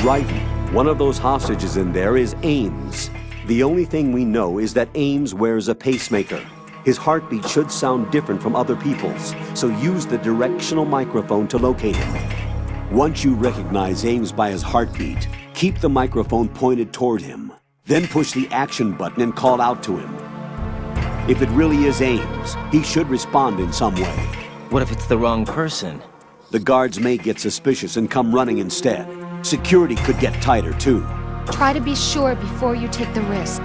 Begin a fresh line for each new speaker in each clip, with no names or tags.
Right. One of those hostages in there is Ames. The only thing we know is that Ames wears a pacemaker. His heartbeat should sound different from other people's, so use the directional microphone to locate him. Once you recognize Ames by his heartbeat, keep the microphone pointed toward him. Then push the action button and call out to him. If it really is Ames, he should respond in some way.
What if it's the wrong person?
The guards may get suspicious and come running instead. Security could get tighter, too.
Try to be sure before you take the risk.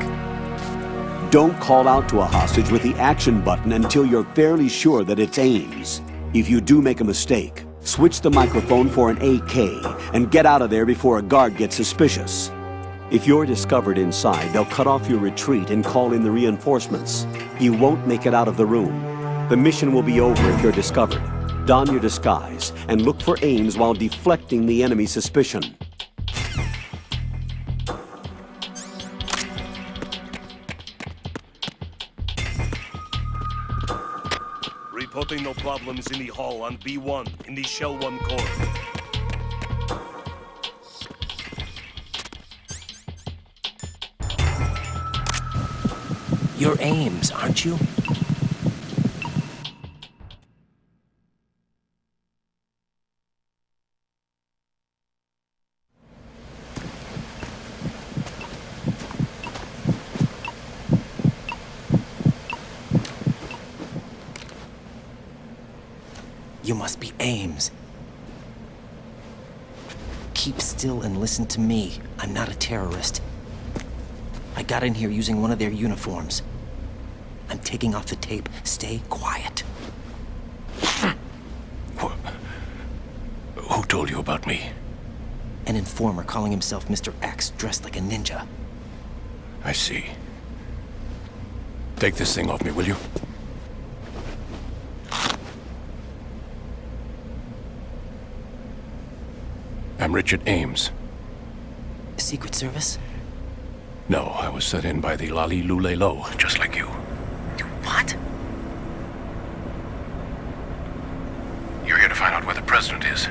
Don't call out to a hostage with the action button until you're fairly sure that it's Ames. If you do make a mistake, switch the microphone for an AK and get out of there before a guard gets suspicious. If you're discovered inside, they'll cut off your retreat and call in the reinforcements. You won't make it out of the room. The mission will be over if you're discovered. Don your disguise and look for Ames while deflecting the enemy's suspicion.
Reporting no problems in the hall on B1 in the Shell 1 core.
You're Ames, aren't you? You must be Ames. Keep still and listen to me. I'm not a terrorist. I got in here using one of their uniforms. I'm taking off the tape. Stay quiet.
Who told you about me?
An informer calling himself Mr. X, dressed like a ninja.
I see. Take this thing off me, will you? I'm Richard Ames.
Secret Service?
No, I was sent in by the Lali Lule Lo, just like you.
What?
You're here to find out where the president is.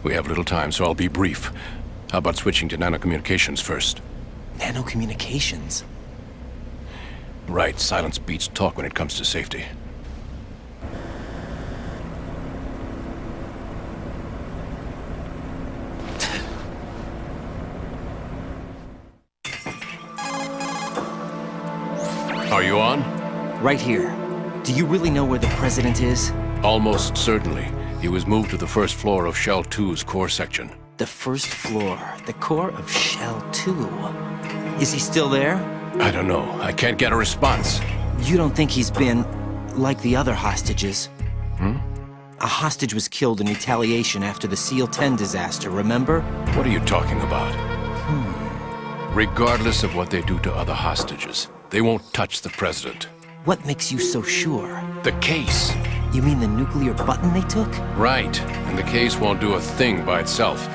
We have little time, so I'll be brief. How about switching to nanocommunications first?
Nanocommunications?
Right, silence beats talk when it comes to safety. Are you on?
Right here. Do you really know where the president is?
Almost certainly. He was moved to the first floor of Shell 2's core section.
The first floor. The core of Shell 2. Is he still there?
I don't know. I can't get a response.
You don't think he's been like the other hostages?
Hmm?
A hostage was killed in retaliation after the SEAL 10 disaster, remember?
What are you talking about? Regardless of what they do to other hostages, they won't touch the president.
What makes you so sure?
The case.
You mean the nuclear button they took?
Right. And the case won't do a thing by itself.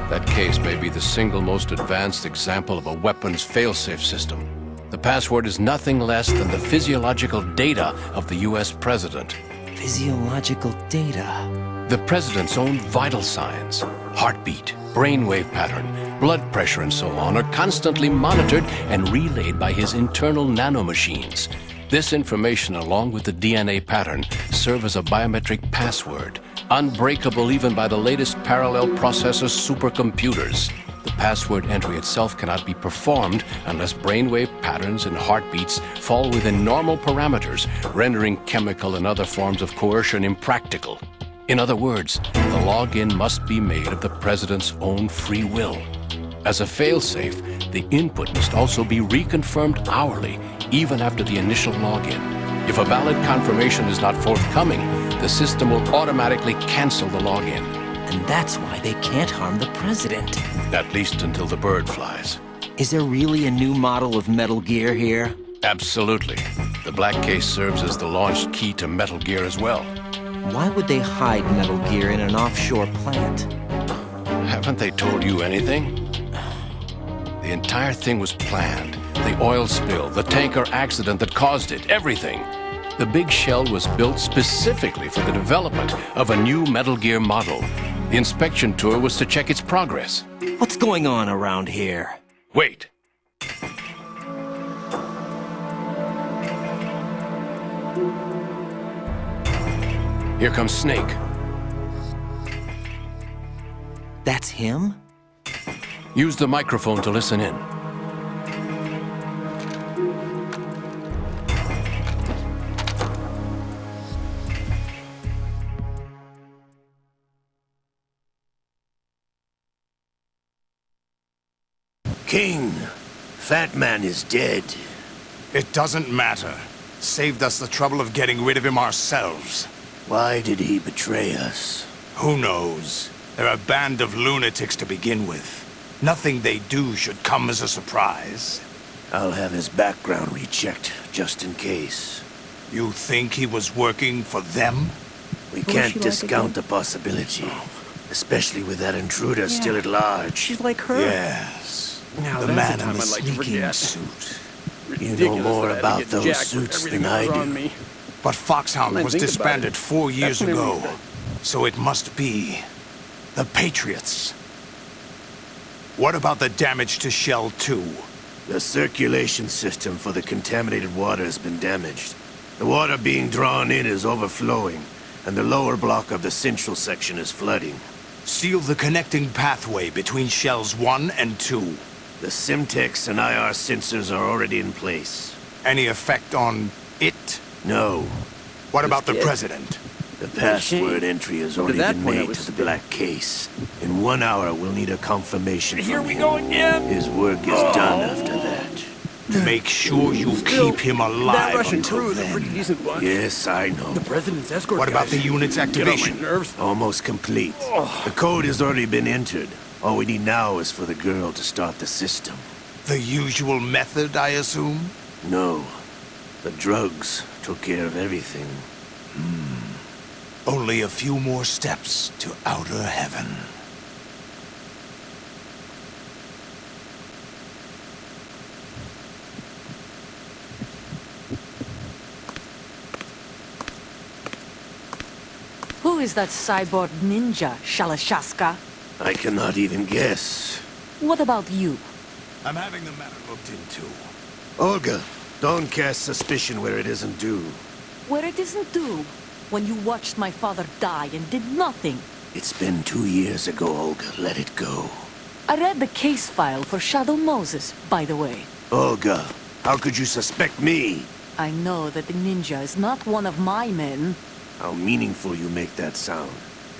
That case may be the single most advanced example of a weapons failsafe system. The password is nothing less than the physiological data of the US president.
Physiological data?
The president's own vital signs, heartbeat, brainwave pattern, blood pressure and so on are constantly monitored and relayed by his internal nanomachines. This information, along with the DNA pattern, serve as a biometric password, unbreakable even by the latest parallel processor supercomputers. The password entry itself cannot be performed unless brainwave patterns and heartbeats fall within normal parameters, rendering chemical and other forms of coercion impractical. In other words, the login must be made of the president's own free will. As a failsafe, the input must also be reconfirmed hourly, even after the initial login. If a valid confirmation is not forthcoming, the system will automatically cancel the login.
And that's why they can't harm the president.
At least until the bird flies.
Is there really a new model of Metal Gear here?
Absolutely. The black case serves as the launch key to Metal Gear as well.
Why would they hide Metal Gear in an offshore plant?
Haven't they told you anything? The entire thing was planned. The oil spill, the tanker accident that caused it, everything. The big shell was built specifically for the development of a new Metal Gear model. The inspection tour was to check its progress.
What's going on around here?
Wait. Here comes Snake.
That's him?
Use the microphone to listen in.
King, Fat Man is dead.
It doesn't matter. Saved us the trouble of getting rid of him ourselves.
Why did he betray us?
Who knows? They're a band of lunatics to begin with. Nothing they do should come as a surprise.
I'll have his background rechecked, just in case.
You think he was working for them?
We can't discount the possibility. Especially with that intruder still at large.
She's like her.
Yes.
Now
The
that's
man
a time
in the
I'd like to
sneaking
forget.
suit.
You know more about those suits than I do.
But Foxhound was
think about
disbanded
it.
4 years
That's
ago.
maybe-
So it must be the Patriots. What about the damage to Shell 2?
The circulation system for the contaminated water has been damaged. The water being drawn in is overflowing, and the lower block of the central section is flooding.
Seal the connecting pathway between Shells 1 and 2.
The Simtex and IR sensors are already in place.
Any effect on it?
No,
What about the
dead.
president?
the password entry has already
that
been
point, I
made
was
to the
dead.
black case. In 1 hour, we'll need a confirmation
Here
from
we
him.
go again.
His work is done after that.
Make sure you
Still,
keep him
That
alive
Russian
until
crew is a pretty
then.
decent bunch.
Yes, I know.
The president's escort
What about
guys
the unit's
get on my
activation?
nerves.
Almost complete. The code has already been entered. All we need now is for the girl to start the system.
The usual method, I assume?
No, the drugs took care of everything.
Only a few more steps to outer heaven.
Who is that cyborg ninja, Shalashaska?
I cannot even guess.
What about you?
I'm having the matter looked into.
Olga, don't cast suspicion where it isn't due.
Where it isn't due, when you watched my father die and did nothing.
It's been 2 years ago, Olga. Let it go.
I read the case file for Shadow Moses, by the way.
Olga, how could you suspect me?
I know that the ninja is not one of my men.
How meaningful you make that sound.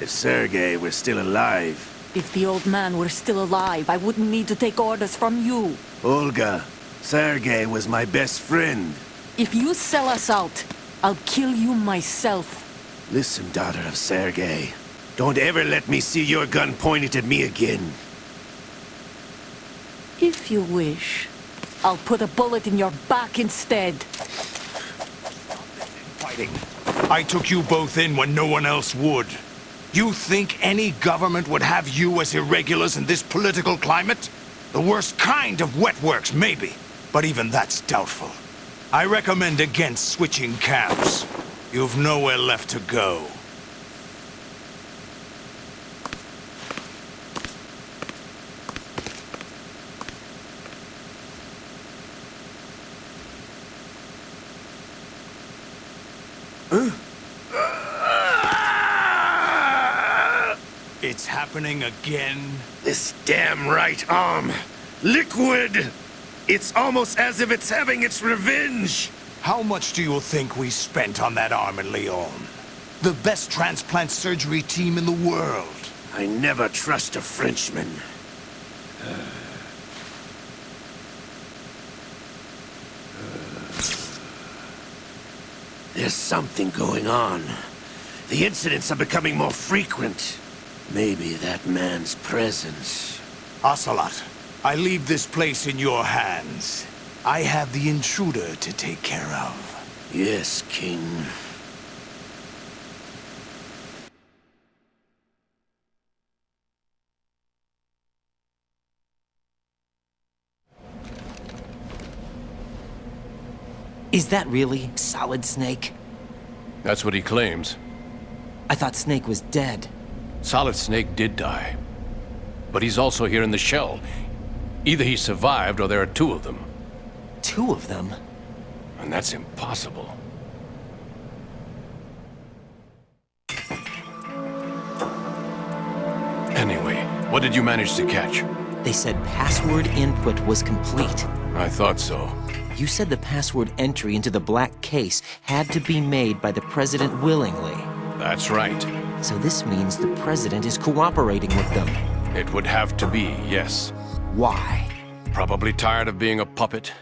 If Sergei were still alive...
If the old man were still alive, I wouldn't need to take orders from you.
Olga, Sergei was my best friend.
If you sell us out, I'll kill you myself.
Listen, daughter of Sergei. Don't ever let me see your gun pointed at me again.
If you wish, I'll put a bullet in your back instead.
Fighting. I took you both in when no one else would. You think any government would have you as irregulars in this political climate? The worst kind of wet works, maybe. But even that's doubtful. I recommend against switching camps. You've nowhere left to go. It's happening again.
This damn right arm. Liquid! It's almost as if it's having its revenge.
How much do you think we spent on that arm in Lyon? The best transplant surgery team in the world.
I never trust a Frenchman. There's something going on. The incidents are becoming more frequent. Maybe that man's presence.
Ocelot, I leave this place in your hands. I have the intruder to take care of.
Yes, King.
Is that really Solid Snake?
That's what he claims.
I thought Snake was dead.
Solid Snake did die. But he's also here in the shell. Either he survived or there are two of them.
Two of them?
And that's impossible. Anyway, what did you manage to catch?
They said password input was complete.
I thought so.
You said the password entry into the black case had to be made by the president willingly.
That's right.
So this means the president is cooperating with them.
It would have to be, yes.
Why?
Probably tired of being a puppet,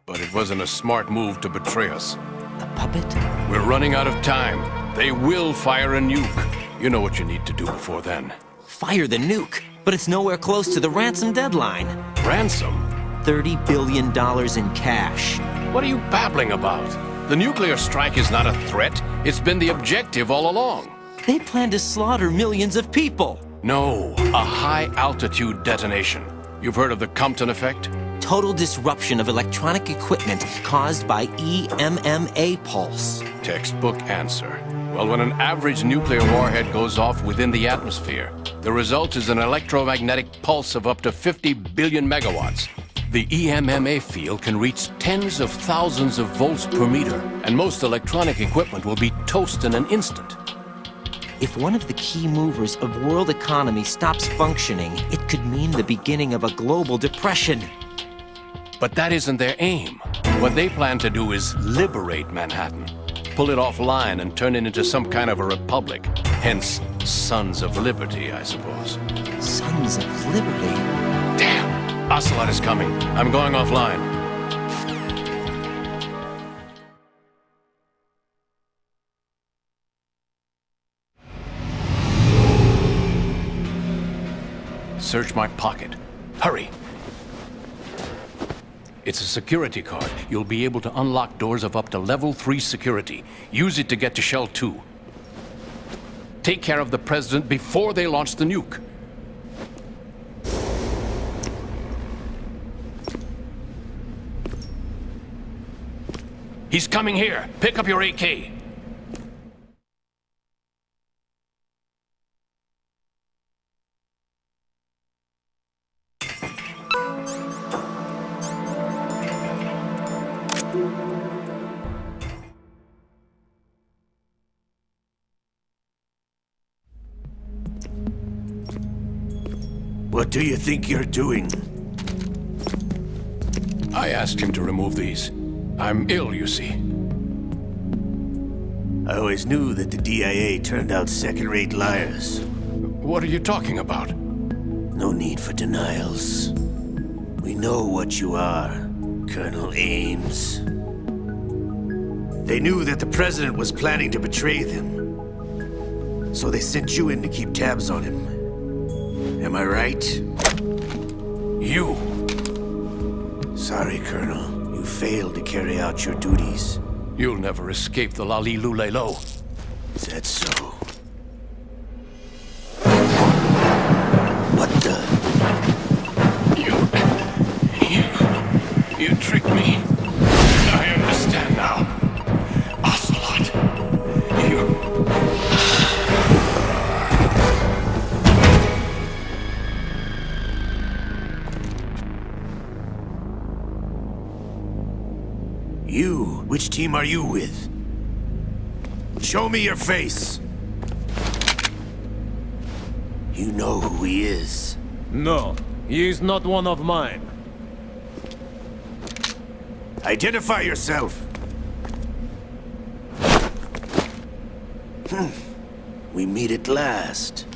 but it wasn't a smart move to betray us.
A puppet?
We're running out of time. They will fire a nuke. You know what you need to do before then.
Fire the nuke, but it's nowhere close to the ransom deadline.
Ransom?
$30 billion in cash.
What are you babbling about? The nuclear strike is not a threat. It's been the objective all along.
They plan to slaughter millions of people.
No, a high-altitude detonation. You've heard of the Compton effect?
Total disruption of electronic equipment caused by EMMA pulse.
Textbook answer. Well, when an average nuclear warhead goes off within the atmosphere, the result is an electromagnetic pulse of up to 50 billion megawatts. The EMMA field can reach tens of thousands of volts per meter, and most electronic equipment will be toast in an instant.
If one of the key movers of world economy stops functioning, it could mean the beginning of a global depression.
But that isn't their aim. What they plan to do is liberate Manhattan. Pull it offline and turn it into some kind of a republic. Hence, Sons of Liberty, I suppose.
Sons of Liberty?
Damn! Ocelot is coming. I'm going offline. Search my pocket. Hurry! It's a security card. You'll be able to unlock doors of up to level 3 security. Use it to get to Shell 2. Take care of the president before they launch the nuke. He's coming here. Pick up your AK.
What do you think you're doing?
I asked him to remove these. I'm ill, you see.
I always knew that the DIA turned out second-rate liars.
What are you talking about?
No need for denials. We know what you are, Colonel Ames. They knew that the president was planning to betray them. So they sent you in to keep tabs on him. Am I right?
You!
Sorry, Colonel. You failed to carry out your duties.
You'll never escape the Lali-Lulelo.
Is that so? What the?
You tricked me. I understand now. Ocelot.
You? Which team are you with? Show me your face. You know who he is.
No, he is not one of mine.
Identify yourself. We meet at last.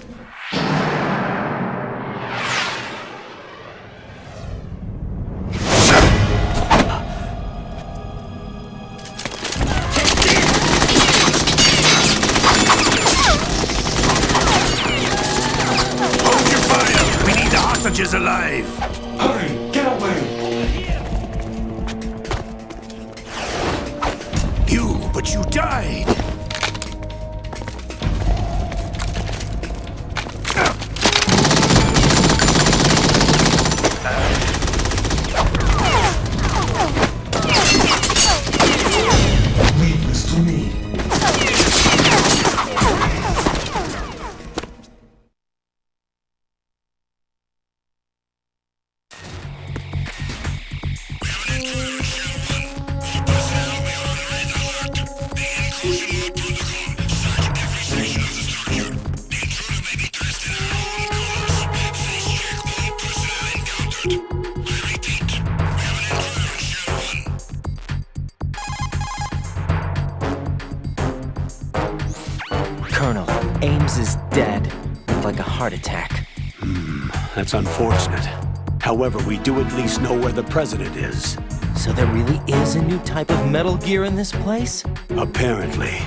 Hold your fire! We need the hostages alive!
Hurry! Get away!
But you died!
Ames is dead. Like a heart attack.
That's unfortunate. However, we do at least know where the president is.
So there really is a new type of Metal Gear in this place?
Apparently.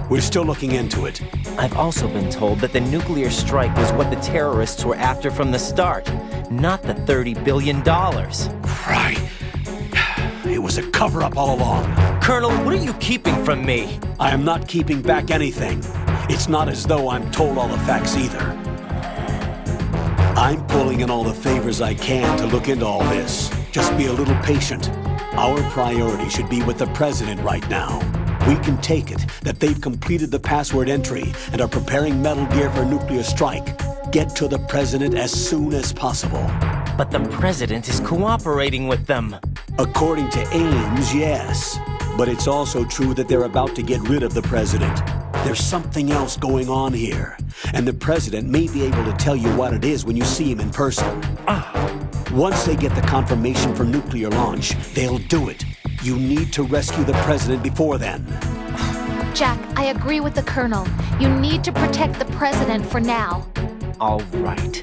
We're still looking into it.
I've also been told that the nuclear strike was what the terrorists were after from the start, not the $30 billion.
Right. It was a cover-up all along.
Colonel, what are you keeping from me?
I am not keeping back anything. It's not as though I'm told all the facts either. I'm pulling in all the favors I can to look into all this. Just be a little patient. Our priority should be with the president right now. We can take it that they've completed the password entry and are preparing Metal Gear for nuclear strike. Get to the president as soon as possible.
But the president is cooperating with them.
According to Ames, yes. But it's also true that they're about to get rid of the president. There's something else going on here. And the president may be able to tell you what it is when you see him in person. Once they get the confirmation for nuclear launch, they'll do it. You need to rescue the president before then.
Jack, I agree with the Colonel. You need to protect the president for now.
All right.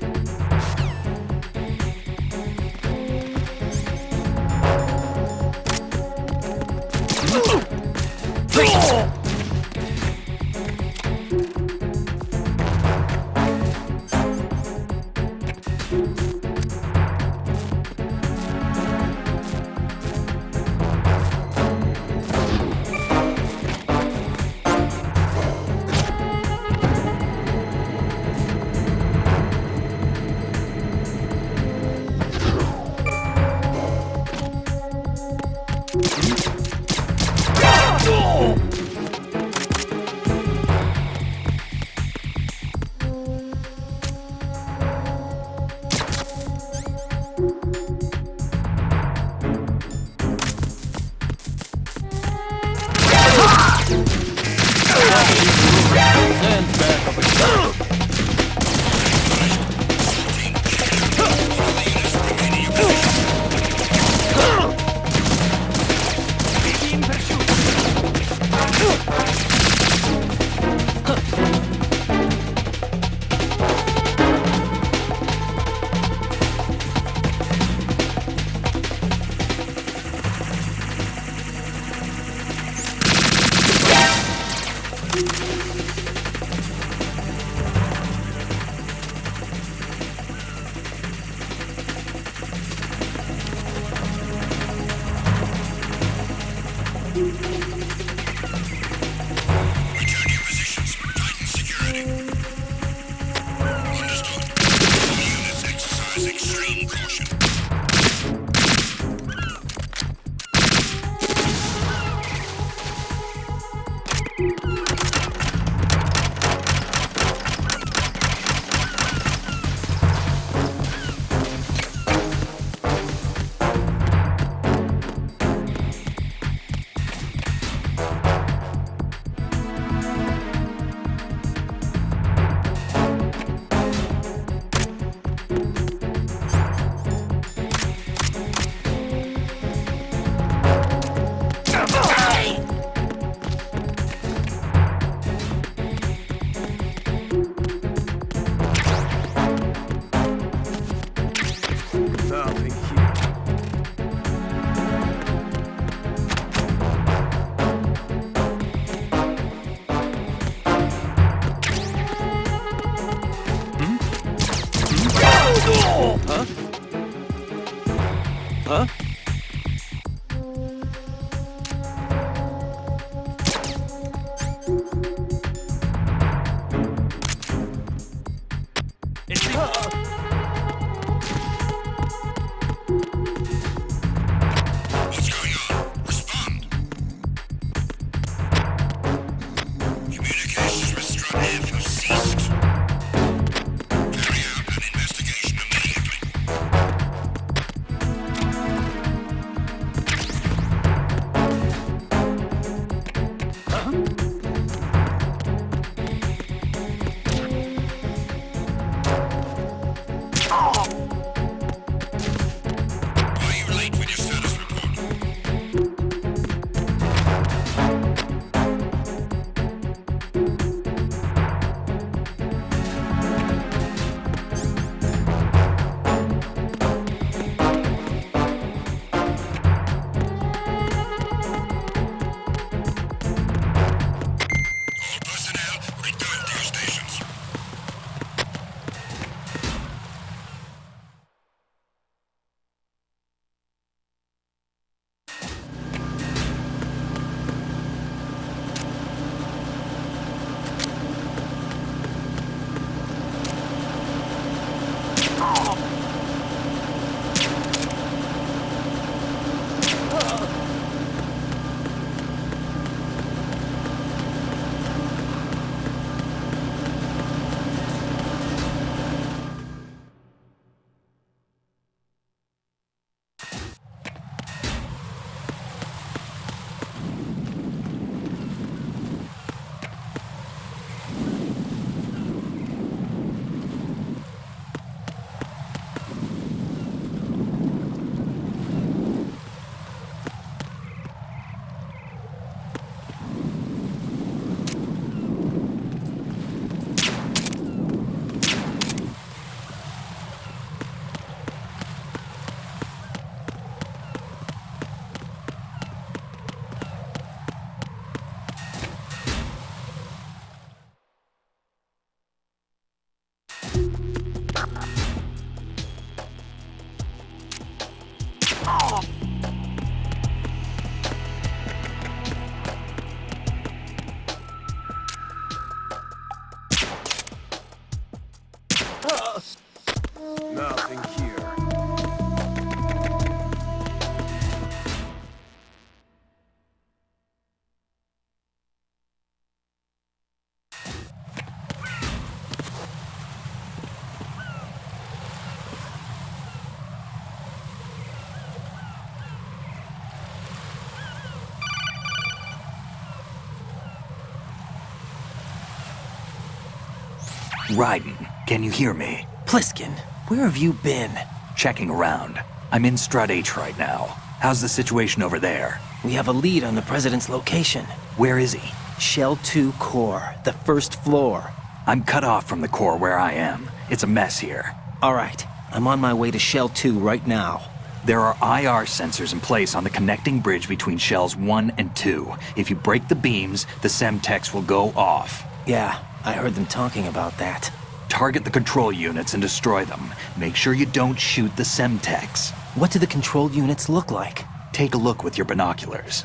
Raiden, can you hear me?
Pliskin, where have you been?
Checking around. I'm in Strut H right now. How's the situation over there?
We have a lead on the President's location.
Where is he?
Shell 2 core, the first floor.
I'm cut off from the core where I am. It's a mess here.
All right, I'm on my way to Shell 2 right now.
There are IR sensors in place on the connecting bridge between Shells 1 and 2. If you break the beams, the Semtex will go off.
Yeah, I heard them talking about that.
Target the control units and destroy them. Make sure you don't shoot the Semtex.
What do the control units look like?
Take a look with your binoculars.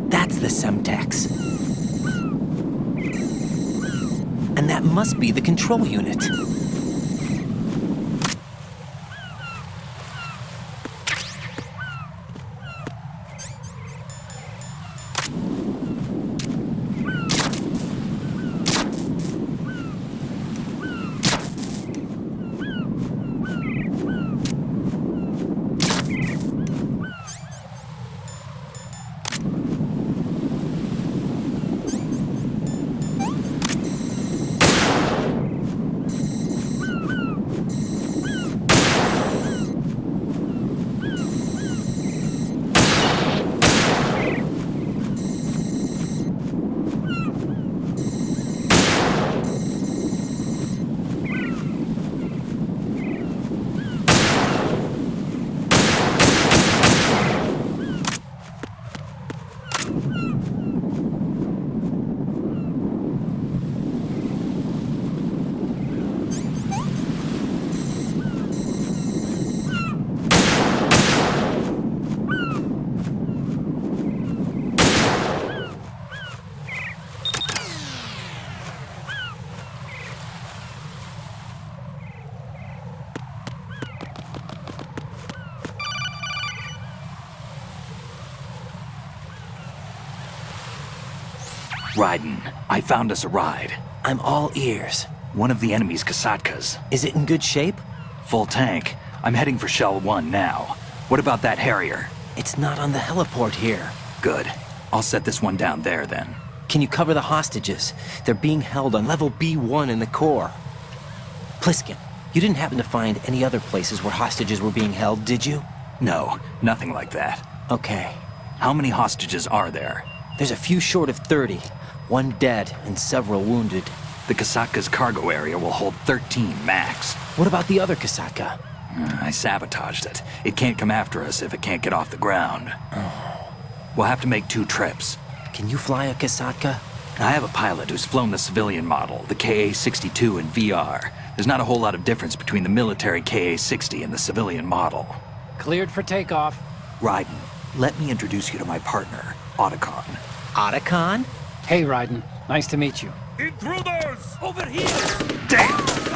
That's the Semtex. And that must be the control unit.
Raiden, I found us a ride.
I'm all ears.
One of the enemy's Kasatkas.
Is it in good shape?
Full tank. I'm heading for Shell 1 now. What about that Harrier?
It's not on the heliport here.
Good. I'll set this one down there then.
Can you cover the hostages? They're being held on level B1 in the core. Pliskin, you didn't happen to find any other places where hostages were being held, did you?
No, nothing like that.
Okay.
How many hostages are there?
There's a few short of 30. One dead and several wounded.
The Kasatka's cargo area will hold 13 max.
What about the other Kasatka?
I sabotaged it. It can't come after us if it can't get off the ground. We'll have to make 2 trips.
Can you fly a Kasatka?
I have a pilot who's flown the civilian model, the KA-62 in VR. There's not a whole lot of difference between the military KA-60 and the civilian model.
Cleared for takeoff.
Raiden, let me introduce you to my partner, Otacon.
Otacon?
Hey, Raiden. Nice to meet you.
Intruders! Over here!
Damn!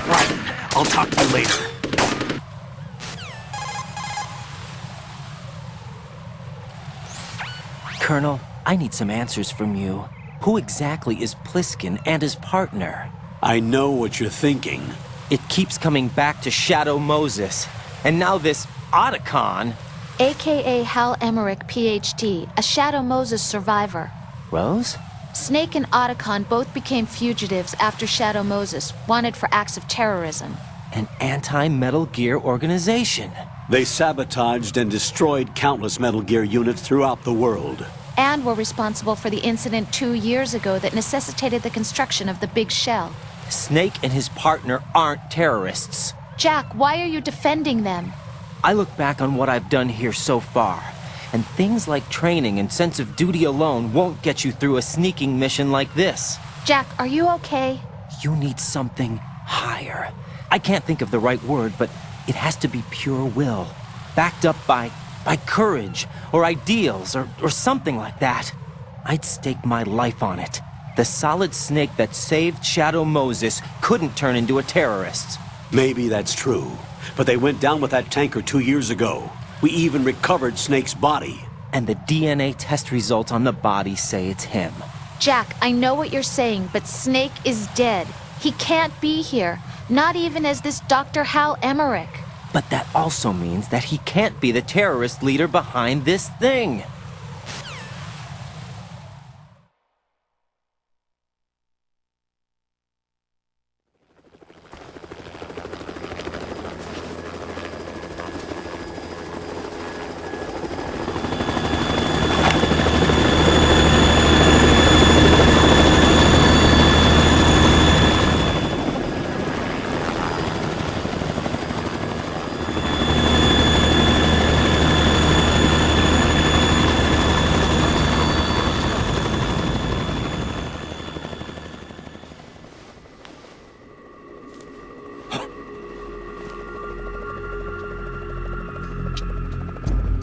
Raiden, I'll talk to you later.
Colonel, I need some answers from you. Who exactly is Pliskin and his partner?
I know what you're thinking.
It keeps coming back to Shadow Moses. And now this Otacon.
AKA Hal Emmerich, PhD, a Shadow Moses survivor.
Rose?
Snake and Otacon both became fugitives after Shadow Moses, wanted for acts of terrorism.
An anti-Metal Gear organization.
They sabotaged and destroyed countless Metal Gear units throughout the world.
And were responsible for the incident 2 years ago that necessitated the construction of the Big Shell.
Snake and his partner aren't terrorists.
Jack, why are you defending them?
I look back on what I've done here so far, and things like training and sense of duty alone won't get you through a sneaking mission like this.
Jack, are you okay?
You need something higher. I can't think of the right word, but it has to be pure will, backed up by courage, or ideals, or something like that. I'd stake my life on it. The solid Snake that saved Shadow Moses couldn't turn into a terrorist.
Maybe that's true, but they went down with that tanker 2 years ago. We even recovered Snake's body.
And the DNA test results on the body say it's him.
Jack, I know what you're saying, but Snake is dead. He can't be here, not even as this Dr. Hal Emmerich.
But that also means that he can't be the terrorist leader behind this thing.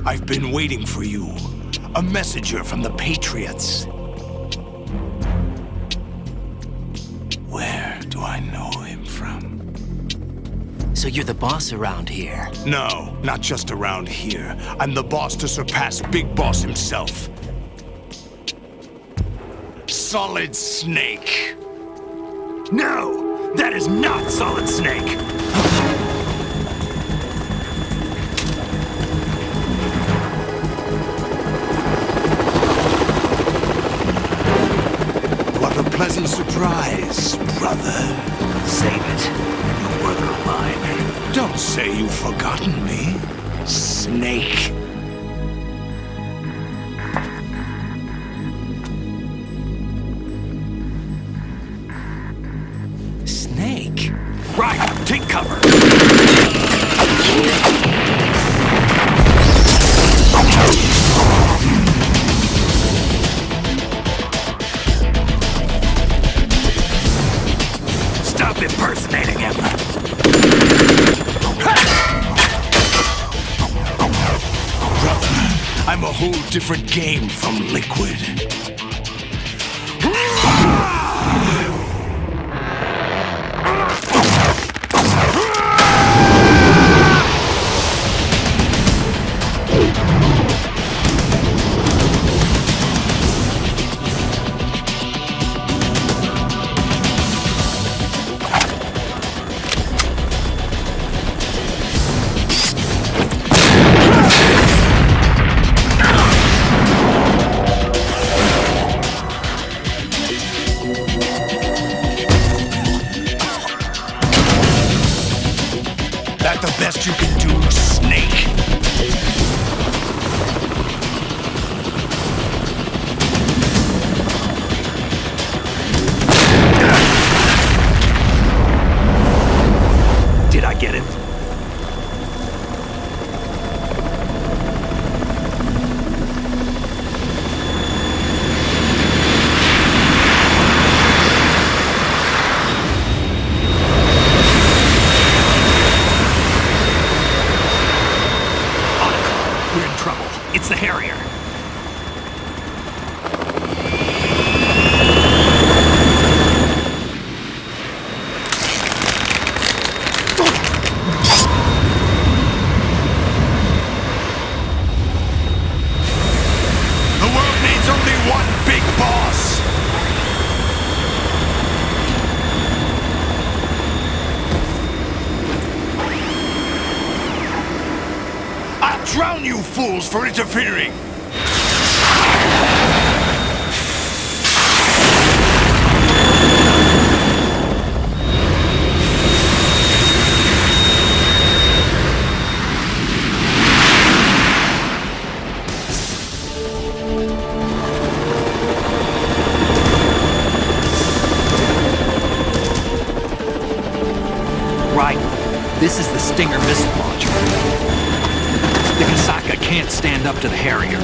I've been waiting for you. A messenger from the Patriots. Where do I know him from?
So you're the boss around here?
No, not just around here. I'm the boss to surpass Big Boss himself. Solid Snake. No, that is not Solid Snake. What a pleasant surprise, brother.
Save it. You work of mine.
Don't say you've forgotten me, Snake.
Snake?
Right, take cover.
Stop impersonating him.
Brother, I'm a whole different game from Liquid. That the best you can do, Snake?
Did I get it? We're in trouble. It's the Harrier.
The world needs only one big boss. I'll drown you fools for interfering.
Right. This is the Stinger missile launcher. The Kasaka can't stand up to the Harrier.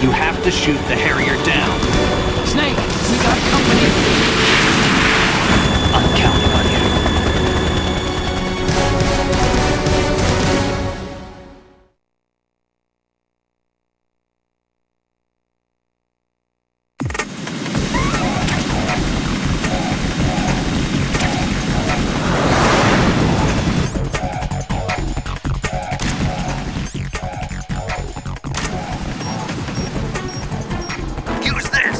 You have to shoot the Harrier down.
Snake, we got company.
I'm counting on you.
Use this.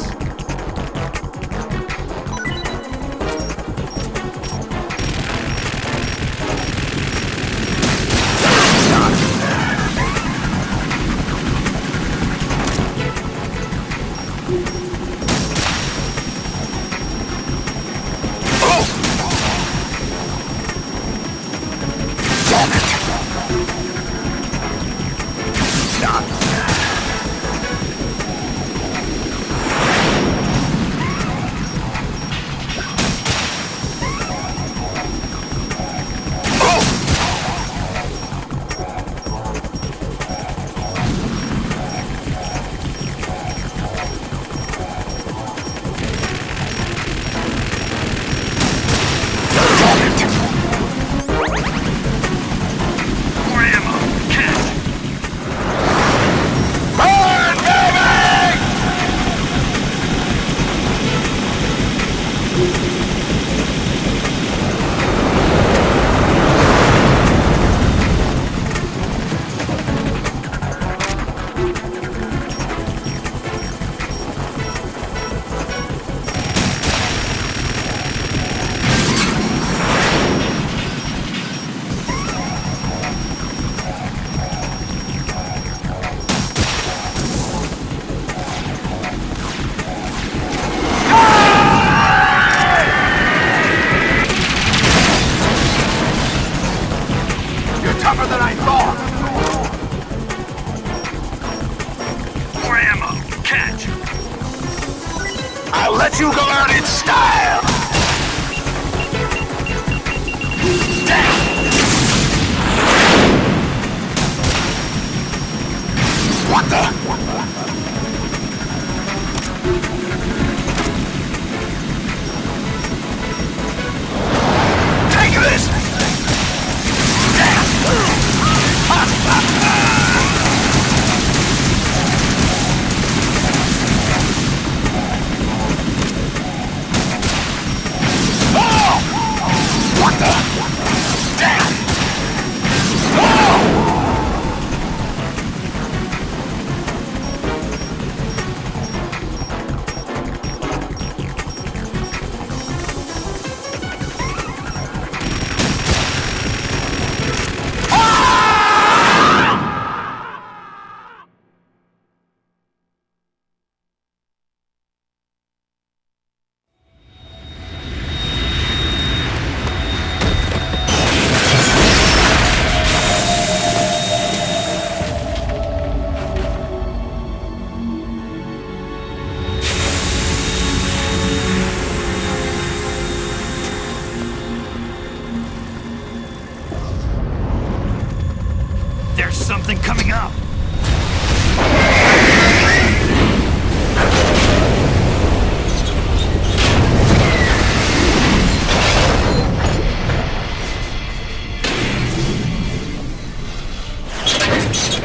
something coming up!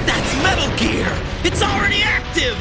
That's Metal Gear! It's already active!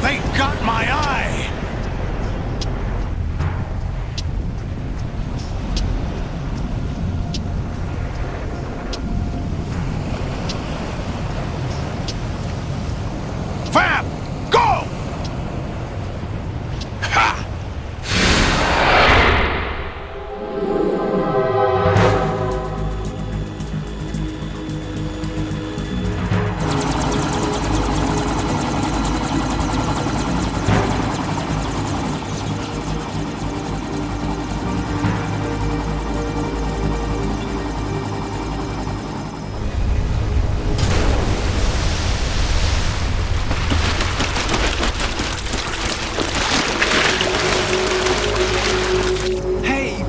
They got my eye! Fab! Go! Ha!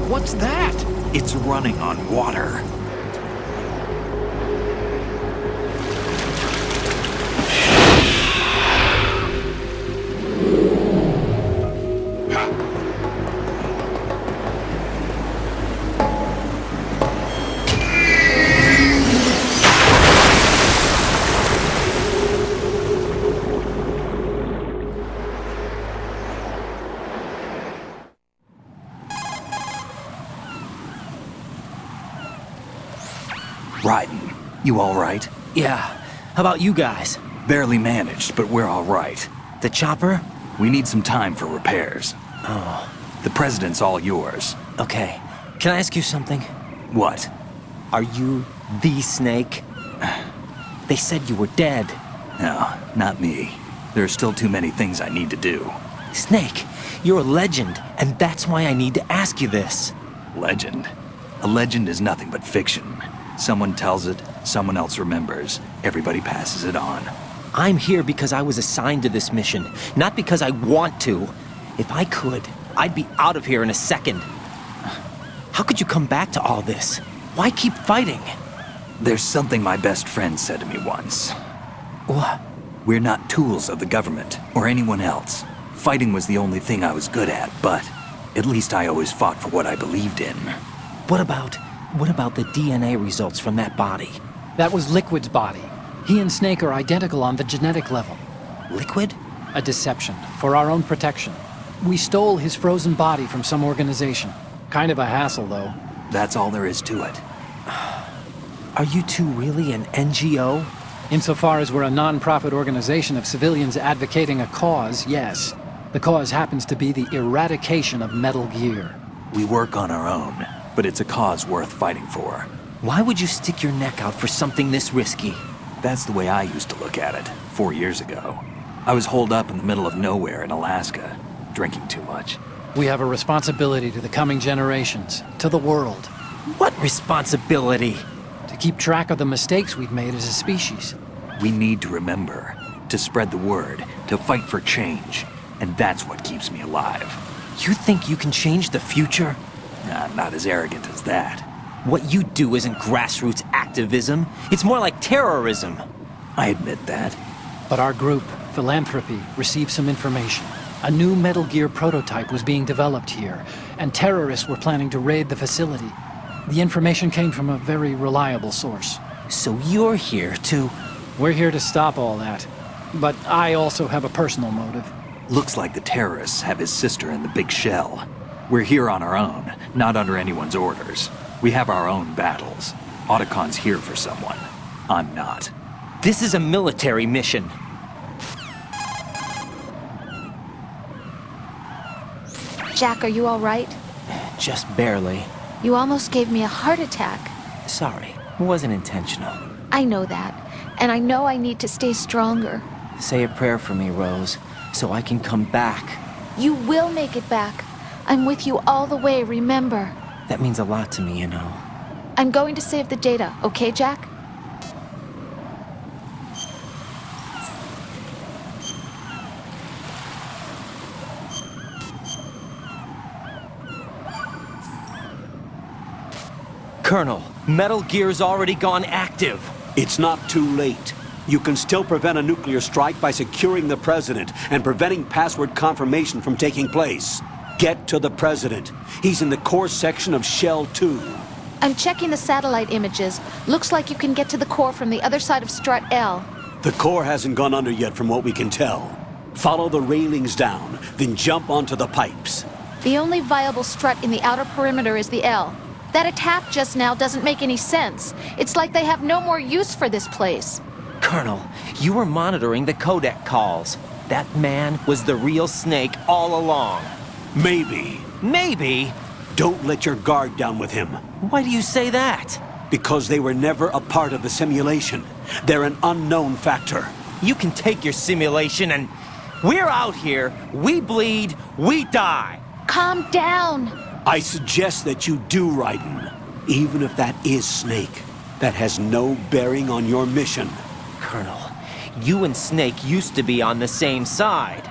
What's that? It's running on water. Raiden, you all right?
Yeah. How about you guys?
Barely managed, but we're all right.
The chopper?
We need some time for repairs.
Oh.
The president's all yours.
Okay. Can I ask you something?
What?
Are you the Snake? They said you were dead.
No, not me. There are still too many things I need to do.
Snake, you're a legend, and that's why I need to ask you this.
Legend? A legend is nothing but fiction. Someone tells it, someone else remembers. Everybody passes it on.
I'm here because I was assigned to this mission, not because I want to. If I could, I'd be out of here in a second. How could you come back to all this? Why keep fighting?
There's something my best friend said to me once.
What?
We're not tools of the government or anyone else. Fighting was the only thing I was good at, but at least I always fought for what I believed in.
What about the DNA results from that body?
That was Liquid's body. He and Snake are identical on the genetic level.
Liquid?
A deception, for our own protection. We stole his frozen body from some organization. Kind of a hassle, though.
That's all there is to it.
Are you two really an NGO?
Insofar as we're a non-profit organization of civilians advocating a cause, yes. The cause happens to be the eradication of Metal Gear.
We work on our own, but it's a cause worth fighting for.
Why would you stick your neck out for something this risky?
That's the way I used to look at it, 4 years ago. I was holed up in the middle of nowhere in Alaska, drinking too much.
We have a responsibility to the coming generations, to the world.
What responsibility?
To keep track of the mistakes we've made as a species.
We need to remember, to spread the word, to fight for change. And that's what keeps me alive.
You think you can change the future?
I'm not as arrogant as that.
What you do isn't grassroots activism. It's more like terrorism.
I admit that.
But our group, Philanthropy, received some information. A new Metal Gear prototype was being developed here, and terrorists were planning to raid the facility. The information came from a very reliable source.
So you're here to...
We're here to stop all that. But I also have a personal motive.
Looks like the terrorists have his sister in the big shell. We're here on our own, not under anyone's orders. We have our own battles. Otacon's here for someone. I'm not.
This is a military mission.
Jack, are you all right?
Just barely.
You almost gave me a heart attack.
Sorry, it wasn't intentional.
I know that, and I know I need to stay stronger.
Say a prayer for me, Rose, so I can come back.
You will make it back. I'm with you all the way, remember?
That means a lot to me, you know.
I'm going to save the data, okay, Jack?
Colonel, Metal Gear's already gone active.
It's not too late. You can still prevent a nuclear strike by securing the president and preventing password confirmation from taking place. Get to the president. He's in the core section of Shell 2.
I'm checking the satellite images. Looks like you can get to the core from the other side of Strut L.
The core hasn't gone under yet from what we can tell. Follow the railings down, then jump onto the pipes.
The only viable strut in the outer perimeter is the L. That attack just now doesn't make any sense. It's like they have no more use for this place.
Colonel, you were monitoring the codec calls. That man was the real Snake all along.
Maybe.
Maybe?
Don't let your guard down with him.
Why do you say that?
Because they were never a part of the simulation. They're an unknown factor.
You can take your simulation and... We're out here, we bleed, we die.
Calm down.
I suggest that you do, Raiden. Even if that is Snake. That has no bearing on your mission.
Colonel, you and Snake used to be on the same side.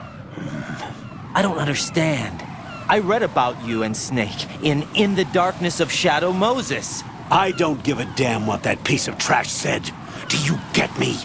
I don't understand. I read about you and Snake in the Darkness of Shadow Moses.
I don't give a damn what that piece of trash said. Do you get me?